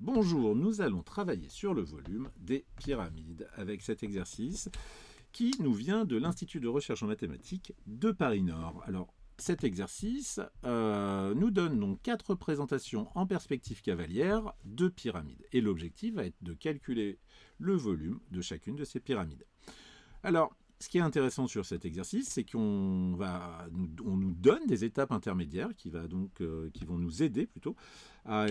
Bonjour, nous allons travailler sur le volume des pyramides avec cet exercice qui nous vient de l'Institut de recherche en mathématiques de Paris-Nord. Alors, cet exercice nous donne donc 4 représentations en perspective cavalière de pyramides. Et l'objectif va être de calculer le volume de chacune de ces pyramides. Alors, ce qui est intéressant sur cet exercice, c'est qu'on nous donne des étapes intermédiaires qui vont nous aider plutôt à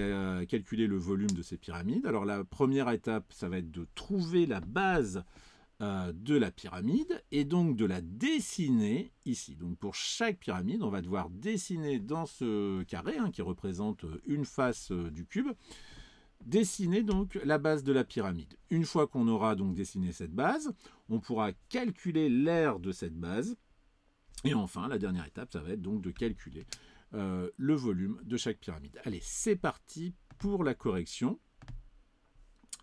calculer le volume de ces pyramides. Alors la première étape, ça va être de trouver la base de la pyramide et donc de la dessiner ici. Donc pour chaque pyramide, on va devoir dessiner dans ce carré qui représente une face du cube, dessiner donc la base de la pyramide. Une fois qu'on aura donc dessiné cette base, on pourra calculer l'aire de cette base. Et enfin, la dernière étape, ça va être donc de calculer le volume de chaque pyramide. Allez, c'est parti pour la correction.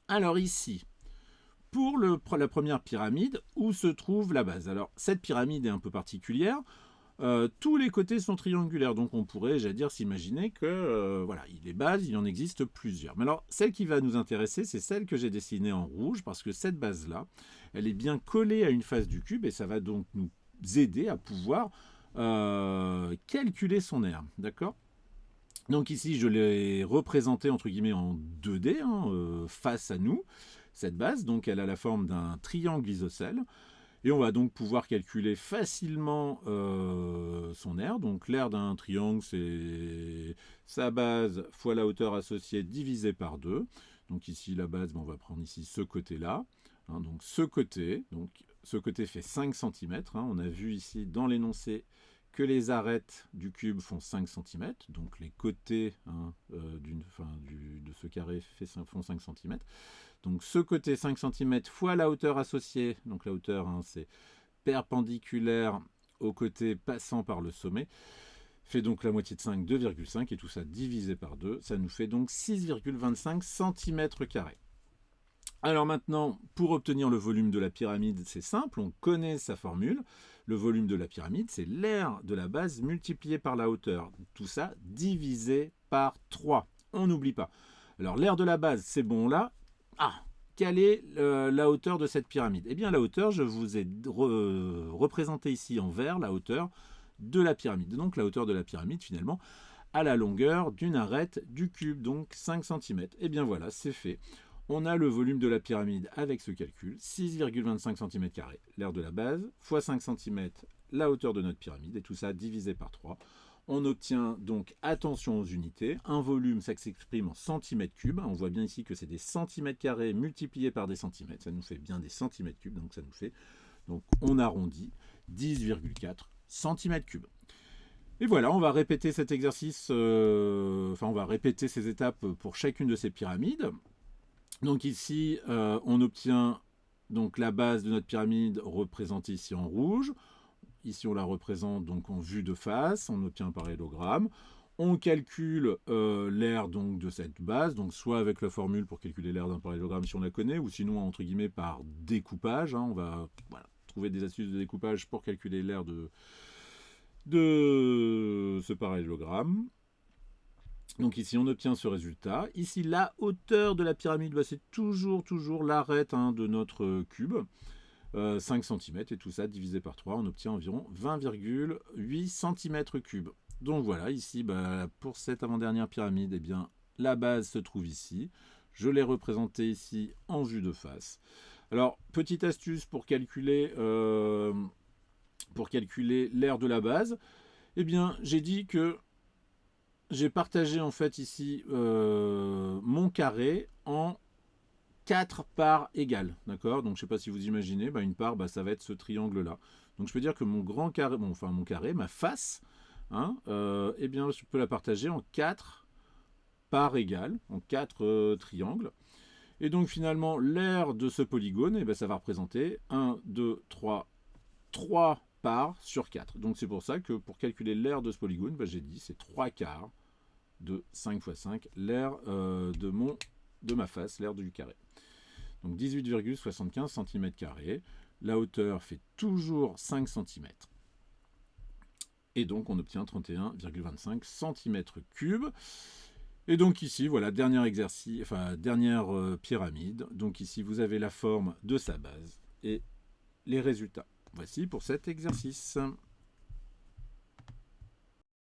Alors ici, pour la première pyramide, où se trouve la base? Alors, cette pyramide est un peu particulière. Tous les côtés sont triangulaires, donc on pourrait, s'imaginer que les bases, il en existe plusieurs. Mais alors, celle qui va nous intéresser, c'est celle que j'ai dessinée en rouge, parce que cette base-là, elle est bien collée à une face du cube, et ça va donc nous aider à pouvoir calculer son aire, d'accord? Donc ici, je l'ai représentée entre guillemets en 2D, face à nous, cette base, donc elle a la forme d'un triangle isocèle. Et on va donc pouvoir calculer facilement son aire. Donc l'aire d'un triangle, c'est sa base fois la hauteur associée divisée par 2. Donc ici, la base, on va prendre ici ce côté-là. Donc ce côté fait 5 cm. On a vu ici dans l'énoncé que les arêtes du cube font 5 cm. Donc les côtés de ce carré font 5 cm. Donc ce côté 5 cm fois la hauteur associée, donc la hauteur c'est perpendiculaire au côté passant par le sommet, fait donc la moitié de 5, 2,5, et tout ça divisé par 2, ça nous fait donc 6,25 cm². Alors maintenant, pour obtenir le volume de la pyramide, c'est simple, on connaît sa formule. Le volume de la pyramide, c'est l'aire de la base multiplié par la hauteur. Tout ça divisé par 3. On n'oublie pas. Alors l'aire de la base, c'est bon là. Quelle est la hauteur de cette pyramide? Eh bien la hauteur, je vous ai représenté ici en vert la hauteur de la pyramide. Donc la hauteur de la pyramide finalement à la longueur d'une arête du cube, donc 5 cm. Eh bien voilà, c'est fait. On a le volume de la pyramide avec ce calcul, 6,25 cm², l'aire de la base, fois 5 cm, la hauteur de notre pyramide, et tout ça divisé par 3. On obtient donc, attention aux unités, un volume, ça s'exprime en centimètres cubes. On voit bien ici que c'est des centimètres carrés multipliés par des centimètres. Ça nous fait bien des centimètres cubes, donc ça nous fait, donc on arrondit, 10,4 centimètres cubes. Et voilà, on va répéter cet exercice, on va répéter ces étapes pour chacune de ces pyramides. Donc ici, on obtient donc la base de notre pyramide représentée ici en rouge. Ici, on la représente donc en vue de face, on obtient un parallélogramme. On calcule l'aire donc de cette base, donc soit avec la formule pour calculer l'aire d'un parallélogramme si on la connaît, ou sinon entre guillemets par découpage. On va trouver des astuces de découpage pour calculer l'aire de ce parallélogramme. Donc ici, on obtient ce résultat. Ici, la hauteur de la pyramide, c'est toujours l'arête de notre cube. 5 cm, et tout ça divisé par 3, on obtient environ 20,8 cm3. Donc voilà, ici, pour cette avant-dernière pyramide, eh bien, la base se trouve ici. Je l'ai représentée ici en vue de face. Alors, petite astuce pour calculer l'aire de la base, eh bien, j'ai dit que j'ai partagé en fait ici mon carré en 4 parts égales, d'accord? Donc je ne sais pas si vous imaginez, une part, ça va être ce triangle-là. Donc je peux dire que mon carré, ma face, eh bien je peux la partager en 4 parts égales, en 4 triangles. Et donc finalement, l'aire de ce polygone, ça va représenter 1, 2, 3 parts sur 4. Donc c'est pour ça que pour calculer l'aire de ce polygone, j'ai dit c'est 3 quarts de 5 fois 5, l'aire de ma face, l'aire du carré. Donc 18,75 cm². La hauteur fait toujours 5 cm. Et donc on obtient 31,25 cm3. Et donc ici, voilà, dernier exercice, enfin dernière pyramide. Donc ici, vous avez la forme de sa base et les résultats. Voici pour cet exercice.